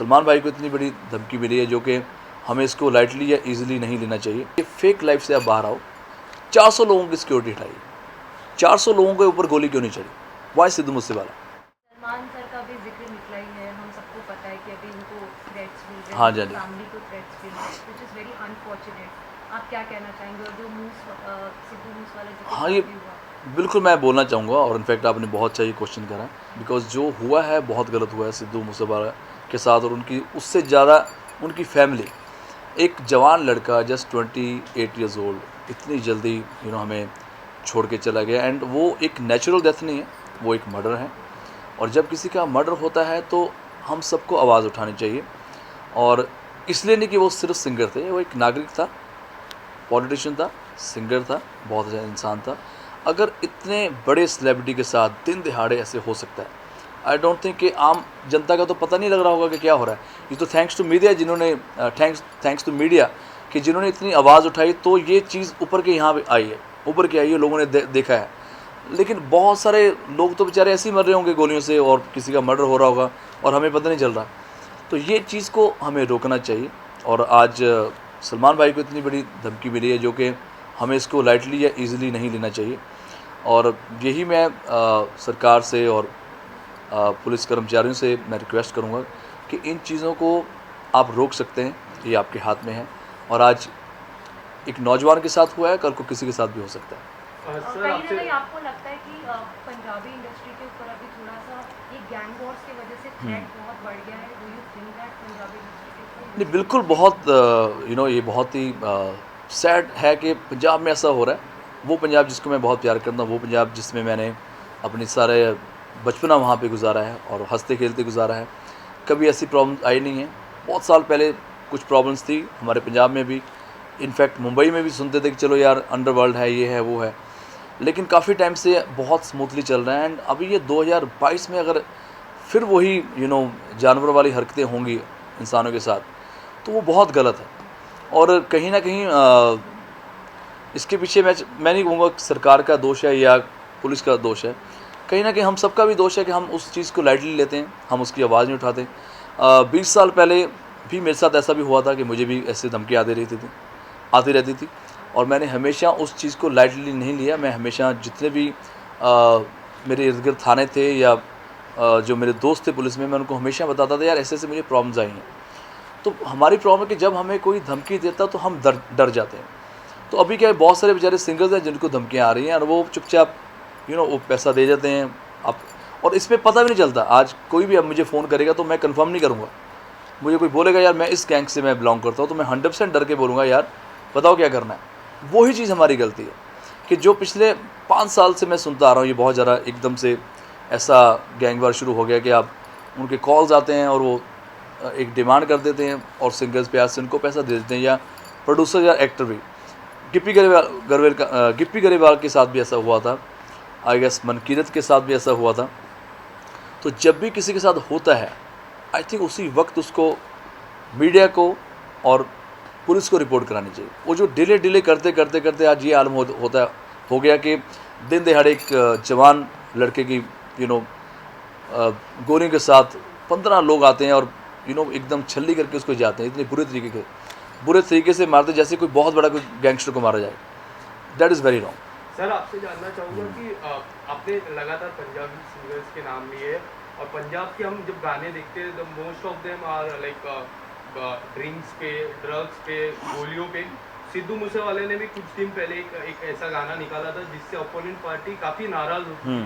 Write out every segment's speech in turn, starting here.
सलमान भाई को इतनी बड़ी धमकी मिली है जो कि हमें इसको लाइटली या इजीली नहीं लेना चाहिए। ये फेक लाइफ से आप बाहर आओ। 400 लोगों की सिक्योरिटी हटाई, 400 लोगों के ऊपर गोली क्यों नहीं चली? वाई सिद्धू मूसेवाला? सलमान सर का भी जिक्र निकला ही है, हम सबको पता है कि अभी इनको थ्रेट्स मिल रहे हैं, हाँ जानी, फैमिली को थ्रेट्स मिल रहे हैं, व्हिच इज़ वेरी अनफॉर्चुनेट। आप क्या कहना चाहेंगे? और जो सिद्धू मूसेवाला जी के हाँ साथ ये भी हुआ। बिल्कुल मैं बोलना चाहूँगा और इनफैक्ट आपने बहुत सही क्वेश्चन करा, बिकॉज जो हुआ है बहुत गलत हुआ है सिद्धू मूसेवाला के साथ और उनकी उससे ज़्यादा उनकी फैमिली। एक जवान लड़का जस्ट 28 ईयर्स ओल्ड इतनी जल्दी हमें छोड़ के चला गया। एंड वो एक नेचुरल डेथ नहीं है, वो एक मर्डर है। और जब किसी का मर्डर होता है तो हम सबको आवाज़ उठानी चाहिए। और इसलिए नहीं कि वो सिर्फ सिंगर थे, वो एक नागरिक था, पॉलिटिशियन था, सिंगर था, बहुत अच्छा इंसान था। अगर इतने बड़े सेलिब्रिटी के साथ दिन दिहाड़े ऐसे हो सकता है, आई डोंट थिंक कि आम जनता का तो पता नहीं लग रहा होगा कि क्या हो रहा है। ये तो थैंक्स टू मीडिया जिन्होंने थैंक्स टू मीडिया कि जिन्होंने इतनी आवाज़ उठाई तो ये चीज़ ऊपर के यहाँ पे आई है, ऊपर के आई है, लोगों ने देखा है। लेकिन बहुत सारे लोग तो बेचारे ऐसे ही मर रहे होंगे गोलियों से और किसी का मर्डर हो रहा होगा और हमें पता नहीं चल रहा। तो ये चीज़ को हमें रोकना चाहिए। और आज सलमान भाई को इतनी बड़ी धमकी मिली है जो कि हमें इसको लाइटली या इजीली नहीं लेना चाहिए। और यही मैं सरकार से और पुलिस कर्मचारियों से मैं रिक्वेस्ट करूंगा कि इन चीज़ों को आप रोक सकते हैं, ये आपके हाथ में है। और आज एक नौजवान के साथ हुआ है, कल को किसी के साथ भी हो सकता है। कहीं ना कहीं आपको लगता है कि पंजाबी इंडस्ट्री के ऊपर अभी थोड़ा सा ये गैंग वॉर्स की वजह से थ्रेट बहुत बढ़ गया है? Do you think that Punjabi industry के ऊपर? नहीं, बिल्कुल बहुत ये बहुत ही सैड है कि पंजाब में ऐसा हो रहा है। वो पंजाब जिसको मैं बहुत प्यार करता हूँ, वो पंजाब जिसमें मैंने अपनी सारे बचपना वहाँ पे गुजारा है और हंसते खेलते गुजारा है, कभी ऐसी प्रॉब्लम आई नहीं है। बहुत साल पहले कुछ प्रॉब्लम्स थी हमारे पंजाब में भी, इनफैक्ट मुंबई में भी सुनते थे कि चलो यार अंडरवर्ल्ड है, ये है, वो है। लेकिन काफ़ी टाइम से बहुत स्मूथली चल रहा है। एंड अभी ये 2022 में अगर फिर वही जानवरों वाली हरकतें होंगी इंसानों के साथ तो वो बहुत गलत है। और कहीं ना कहीं इसके पीछे मैं नहीं कहूँगा सरकार का दोष है या पुलिस का दोष है, कहीं ना कहीं हम सबका भी दोष है कि हम उस चीज़ को लाइटली लेते हैं, हम उसकी आवाज़ नहीं उठाते। 20 साल पहले भी मेरे साथ ऐसा भी हुआ था कि मुझे भी ऐसे धमकी आती रहती थी और मैंने हमेशा उस चीज़ को लाइटली नहीं लिया। मैं हमेशा जितने भी मेरे इर्द गिर्द थाने थे या जो मेरे दोस्त थे पुलिस में, मैं उनको हमेशा बताता था यार ऐसे ऐसे मुझे प्रॉब्लम्स आई हैं। तो हमारी प्रॉब्लम है कि जब हमें कोई धमकी देता तो हम डर जाते हैं। तो अभी क्या है, बहुत सारे बेचारे सिंगर्स हैं जिनको धमकियाँ आ रही हैं और वो चुपचाप वो पैसा दे जाते हैं अब। और इसमें पता भी नहीं चलता, आज कोई भी अब मुझे फ़ोन करेगा तो मैं कंफर्म नहीं करूँगा। मुझे कोई बोलेगा यार मैं इस गैंग से मैं बिलोंग करता हूँ तो मैं 100% डर के बोलूँगा यार बताओ क्या करना है। वही चीज़ हमारी गलती है कि जो पिछले 5 साल से मैं सुनता आ रहा हूँ, ये बहुत ज़्यादा एकदम से ऐसा गैंग वार शुरू हो गया कि आप उनके कॉल्स आते हैं और वो एक डिमांड कर देते हैं और सिंगर्स प्यार से उनको पैसा दे देते हैं, या प्रोड्यूसर या एक्टर भी। गिप्पी गरेवाल के साथ भी ऐसा हुआ था, आई गेस मनकीरत के साथ भी ऐसा हुआ था। तो जब भी किसी के साथ होता है आई थिंक उसी वक्त उसको मीडिया को और पुलिस को रिपोर्ट करानी चाहिए। वो जो डिले करते करते करते आज ये आलम हो गया कि दिन दिहाड़े एक जवान लड़के की गोली के साथ 15 लोग आते हैं और एकदम छल्ली करके उसको जाते हैं, इतने बुरे तरीके से मारते जैसे कोई बहुत बड़ा कोई गैंगस्टर को मारा जाए। That is very wrong. Sir आपसे जानना चाहूँगा कि आपने लगातार पंजाबी सिंगर्स के नाम लिए और पंजाब के हम जब गाने देखते हैं तो most of them are like drinks पे, ड्रग्स पे, गोलियों पे। सिद्धू मूसेवाले ने भी कुछ दिन पहले एक ऐसा गाना निकाला था जिससे अपोनेंट पार्टी काफ़ी नाराज़ होती है।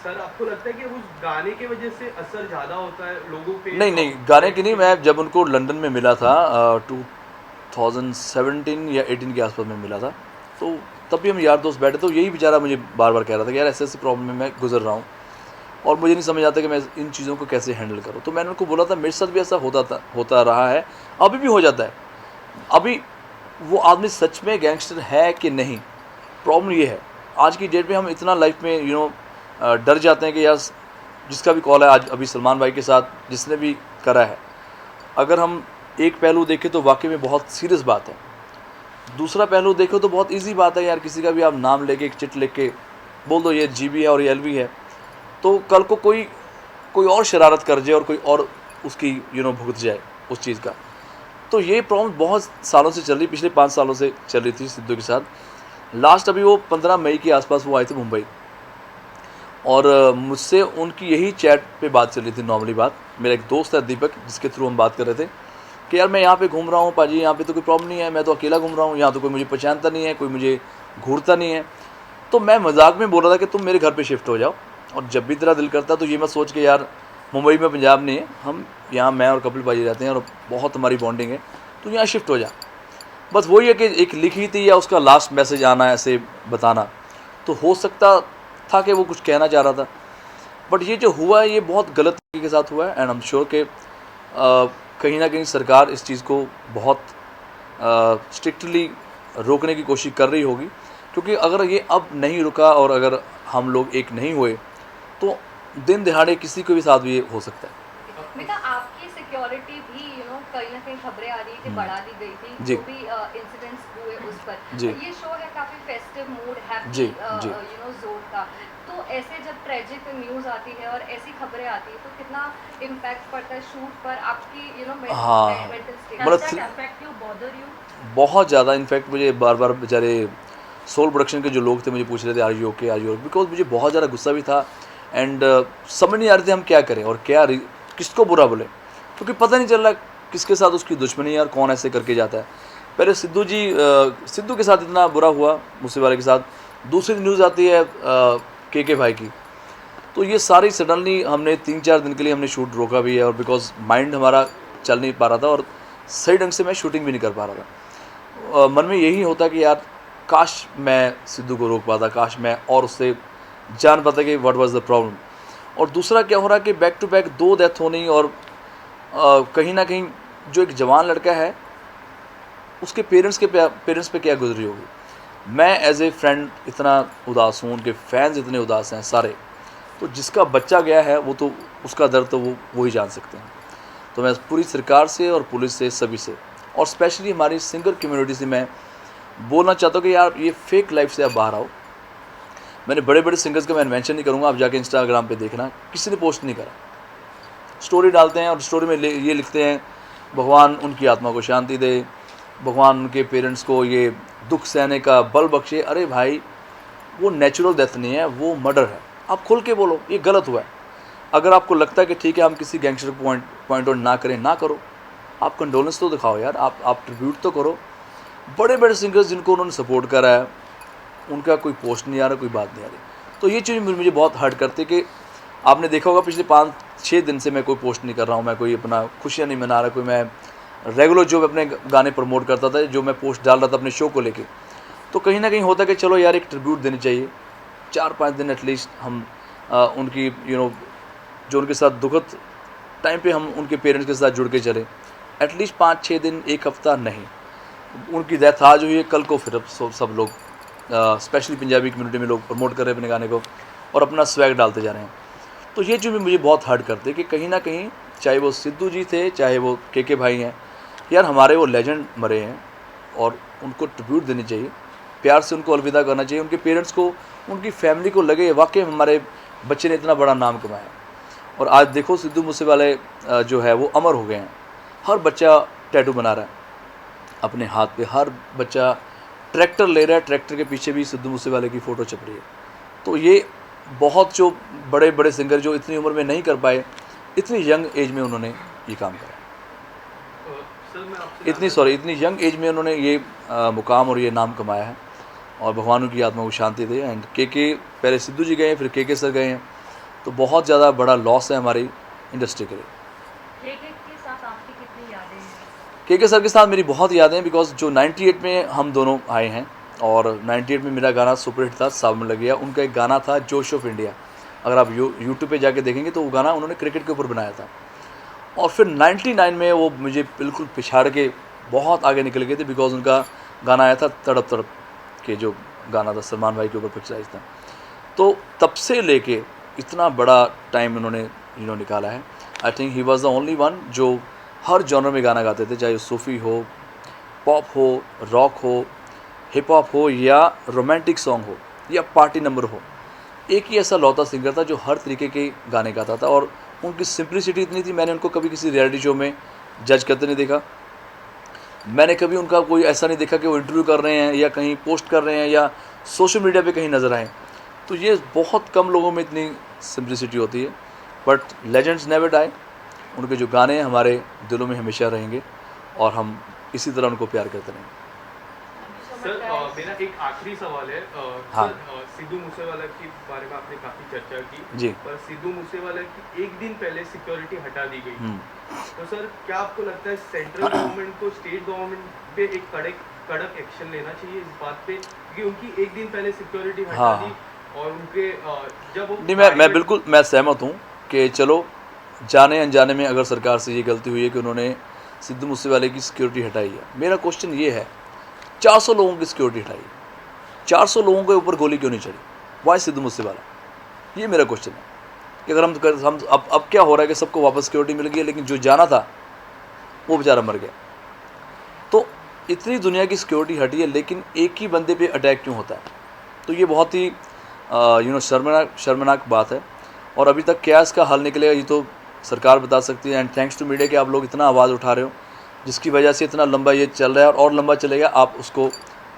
सर आपको लगता है कि उस गाने की वजह से असर ज़्यादा होता है लोगों पे? नहीं, गाने की नहीं। मैं जब उनको लंदन में मिला था 2017 या 18 के आसपास में मिला था, तो तब भी हम यार दोस्त बैठे, तो यही बेचारा मुझे बार बार कह रहा था कि यार ऐसे ऐसी प्रॉब्लम में मैं गुजर रहा हूँ और मुझे नहीं समझ आता कि मैं इन चीज़ों को कैसे हैंडल करूँ। तो मैंने उनको बोला था मेरे साथ भी ऐसा होता रहा है, अभी भी हो जाता है। अभी वो आदमी सच में गैंगस्टर है कि नहीं, प्रॉब्लम ये है आज की डेट में हम इतना लाइफ में डर जाते हैं कि यार जिसका भी कॉल है आज अभी सलमान भाई के साथ जिसने भी करा है, अगर हम एक पहलू देखें तो वाकई में बहुत सीरियस बात है। दूसरा पहलू देखो तो बहुत इजी बात है यार, किसी का भी आप नाम लेके एक चिट लिख के बोल दो ये जीबी है और ये एलवी है, तो कल को कोई और शरारत कर जाए और कोई और उसकी भुगत जाए उस चीज़ का। तो ये प्रॉब्लम बहुत सालों से चल रही, पिछले 5 सालों से चल रही थी सिद्धू के साथ। लास्ट अभी वो 15 मई के आसपास वो आए थे मुंबई, और मुझसे उनकी यही चैट पे बात चल रही थी, नॉर्मली बात। मेरा एक दोस्त है दीपक, जिसके थ्रू हम बात कर रहे थे कि यार मैं यहाँ पे घूम रहा हूँ पाजी, यहाँ पे तो कोई प्रॉब्लम नहीं है, मैं तो अकेला घूम रहा हूँ, यहाँ तो कोई मुझे पहचानता नहीं है, कोई मुझे घूरता नहीं है। तो मैं मजाक में बोल रहा था कि तुम मेरे घर पे शिफ्ट हो जाओ, और जब भी तेरा दिल करता तो ये मत सोच के यार मुंबई में पंजाब नहीं है, हम यहाँ मैं और कपिल भाई रहते हैं और बहुत हमारी बॉन्डिंग है, तो यहाँ शिफ्ट हो जा। बस वही है कि एक लिखी थी या उसका लास्ट मैसेज आना, ऐसे बताना, तो हो सकता था कि वो कुछ कहना चाह रहा था। बट ये जो हुआ है ये बहुत गलत तरीके के साथ हुआ है, एंड आई एम श्योर कि कहीं ना कहीं सरकार इस चीज़ को बहुत स्ट्रिक्टली रोकने की कोशिश कर रही होगी, क्योंकि अगर ये अब नहीं रुका और अगर हम लोग एक नहीं हुए तो दिन दिहाड़े किसी के भी साथ भी ये हो सकता है। बेटा, आपकी सिक्योरिटी भी कहीं ना कहीं खबरें आ रही है कि बढ़ा दी गई थी, जी। जो भी इंसिडेंट्स हुए उस पर। जी। ये शो है काफी फेस्टिव मूड, हैप्पी जी, जी। जोन का, तो ऐसे जब ट्रेजिक न्यूज़ आती है और ऐसी खबरें आती है तो कितना इम्पैक्ट पड़ता है शूट पर, आपकी हाँ, मेंटल स्टेट? मतलब Does that affect you, bother you? बहुत ज़्यादा। इनफैक्ट मुझे बार बार बेचारे सोल प्रोडक्शन के जो लोग थे मुझे पूछ रहे थे आर यू ओके, बिकॉज मुझे बहुत ज़्यादा गुस्सा भी था, एंड समझ नहीं आ रही थी हम क्या करें और क्या किसको बुरा बोले, क्योंकि पता नहीं चल रहा किसके साथ उसकी दुश्मनी है और कौन ऐसे करके जाता है। पहले सिद्धू के साथ इतना बुरा हुआ, मूसेवाले के साथ, दूसरी न्यूज़ आती है के भाई की। तो ये सारी सडनली हमने 3-4 दिन के लिए हमने शूट रोका भी है, और बिकॉज माइंड हमारा चल नहीं पा रहा था और सही ढंग से मैं शूटिंग भी नहीं कर पा रहा था। मन में यही होता कि यार काश मैं सिद्धू को रोक पाता, काश मैं और उससे जान पाता कि व्हाट वाज द प्रॉब्लम। और दूसरा क्या हो रहा कि बैक टू बैक 2 डेथ होनी, और कहीं ना कहीं जो एक जवान लड़का है उसके पेरेंट्स पे क्या गुजरी होगी। मैं एज ए फ्रेंड इतना उदास हूँ, उनके फैंस इतने उदास हैं सारे, तो जिसका बच्चा गया है वो तो उसका दर्द तो वो ही जान सकते हैं। तो मैं पूरी सरकार से और पुलिस से सभी से, और स्पेशली हमारी सिंगर कम्युनिटी से मैं बोलना चाहता हूँ कि यार ये फेक लाइफ से आप बाहर आओ। मैंने बड़े बड़े सिंगर्स का मैं मेंशन नहीं करूँगा, आप जाके इंस्टाग्राम पे देखना, किसी ने पोस्ट नहीं करा, स्टोरी डालते हैं और स्टोरी में ये लिखते हैं भगवान उनकी आत्मा को शांति दे, भगवान उनके पेरेंट्स को ये दुख सहने का बल बख्शे। अरे भाई वो नेचुरल डेथ नहीं है, वो मर्डर है। आप खुल के बोलो ये गलत हुआ है। अगर आपको लगता है कि ठीक है हम किसी गैंगस्टर को पॉइंट आउट ना करें, ना करो, आप कंडोलेंस तो दिखाओ यार, आप ट्रिब्यूट तो करो। बड़े बड़े सिंगर्स जिनको उन्होंने सपोर्ट करा है उनका कोई पोस्ट नहीं आ रहा, कोई बात नहीं आ रही। तो ये चीज़ मुझे बहुत हर्ट करती है कि आपने देखा होगा पिछले 5-6 दिन से मैं कोई पोस्ट नहीं कर रहा हूँ, मैं कोई अपना खुशियाँ नहीं मना रहा, कोई मैं रेगुलर जो अपने गाने प्रमोट करता था, जो मैं पोस्ट डाल रहा था अपने शो को लेके, तो कहीं ना कहीं होता कि चलो यार एक ट्रिब्यूट देनी चाहिए। 4-5 दिन एटलीस्ट हम उनकी जो उनके साथ दुखद टाइम पे हम उनके पेरेंट्स के साथ जुड़ के चले। एटलीस्ट 5-6 दिन, एक हफ्ता नहीं। उनकी डेथ आज हुई है, कल को फिर सब लोग स्पेशली पंजाबी कम्युनिटी में लोग प्रमोट कर रहे हैं अपने गाने को और अपना स्वैग डालते जा रहे हैं। तो ये चीज़ भी मुझे बहुत हर्ट करती है कि कहीं ना कहीं चाहे वो सिद्धू जी थे, चाहे वो के भाई हैं, यार हमारे वो लेजेंड मरे हैं और उनको ट्रिब्यूट देनी चाहिए, प्यार से उनको अलविदा करना चाहिए। उनके पेरेंट्स को, उनकी फैमिली को लगे वाकई हमारे बच्चे ने इतना बड़ा नाम कमाया। और आज देखो सिद्धू मूसेवाले जो है वो अमर हो गए हैं। हर बच्चा टैटू बना रहा है अपने हाथ पे, हर बच्चा ट्रैक्टर ले रहा है, ट्रैक्टर के पीछे भी सिद्धू मूसेवाले की फ़ोटो छप रही है। तो ये बहुत जो बड़े बड़े सिंगर जो इतनी उम्र में नहीं कर पाए, इतनी यंग एज में उन्होंने ये काम करा। इतनी यंग एज में उन्होंने ये मुकाम और ये नाम कमाया है, और भगवान उनकी आत्मा को शांति दे। एंड के पहले सिद्धू जी गए, फिर के सर गए हैं, तो बहुत ज़्यादा बड़ा लॉस है हमारी इंडस्ट्री के लिए। के साथ आपकी कितनी यादें हैं? के सर के साथ मेरी बहुत यादें हैं, बिकॉज जो 98 में हम दोनों आए हैं, और 98 में मेरा गाना सुपरहिट था, सावन लग गया। उनका एक गाना था जोश ऑफ इंडिया, अगर आप यूट्यूब पे जाके देखेंगे तो वो गाना उन्होंने क्रिकेट के ऊपर बनाया था। और फिर 99 में वो मुझे बिल्कुल पिछाड़ के बहुत आगे निकल गए थे, बिकॉज उनका गाना आया था तड़प तड़प के, जो गाना था सलमान भाई के ऊपर पिक्चराइज था। तो तब से लेके इतना बड़ा टाइम उन्होंने निकाला है। I think he was the only one जो हर जॉनर में गाना गाते थे, चाहे सूफ़ी हो, पॉप हो, रॉक हो, हिप हॉप हो, या रोमांटिक सॉन्ग हो, या पार्टी नंबर हो। एक ही ऐसा लौता सिंगर था जो हर तरीके के गाने गाता था, और उनकी सिंप्लिसिटी इतनी थी, मैंने उनको कभी किसी रियलिटी शो में जज करते नहीं देखा। मैंने कभी उनका कोई ऐसा नहीं देखा कि वो इंटरव्यू कर रहे हैं या कहीं पोस्ट कर रहे हैं या सोशल मीडिया पे कहीं नज़र आए। तो ये बहुत कम लोगों में इतनी सिंप्लिसिटी होती है। बट लेजेंड्स नेवर डाई, उनके जो गाने हैं हमारे दिलों में हमेशा रहेंगे और हम इसी तरह उनको प्यार करते रहेंगे। सर मेरा एक आखिरी सवाल है। हाँ। सर सिद्धू मूसेवाला के बारे में आपने काफ़ी चर्चा की जी। पर सिद्धू मूसेवाला की एक दिन पहले सिक्योरिटी हटा दी गई। तो सर क्या आपको लगता है सेंट्रल गवर्नमेंट को स्टेट गवर्नमेंट पे एक कड़क एक्शन लेना चाहिए इस बात पे, क्योंकि उनकी एक दिन पहले सिक्योरिटी हटा हाँ। दी और उनके जब वो नहीं, मैं बिल्कुल मैं सहमत हूँ कि चलो जाने अनजाने में अगर सरकार से ये गलती हुई है कि उन्होंने सिद्धू मूसेवाले की सिक्योरिटी हटाई है। मेरा क्वेश्चन ये है, 400 लोगों की सिक्योरिटी हटाई, 400 लोगों के ऊपर गोली क्यों नहीं चढ़ी? वाई सिद्धू मूसेवाला? ये मेरा क्वेश्चन है कि अगर हम अब क्या हो रहा है कि सबको वापस सिक्योरिटी मिल गई है, लेकिन जो जाना था वो बेचारा मर गया। तो इतनी दुनिया की सिक्योरिटी हटी है, लेकिन एक ही बंदे पे अटैक क्यों होता है? तो ये बहुत ही शर्मनाक बात है और अभी तक क्या इसका हल निकलेगा ये तो सरकार बता सकती है। एंड थैंक्स टू मीडिया कि आप लोग इतना आवाज़ उठा रहे हो, जिसकी वजह से इतना लंबा ये चल रहा है और लंबा चलेगा। आप उसको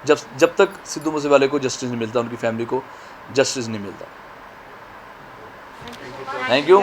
जब तक सिद्धू मूसेवाले को जस्टिस नहीं मिलता, उनकी फैमिली को जस्टिस नहीं मिलता। Thank you.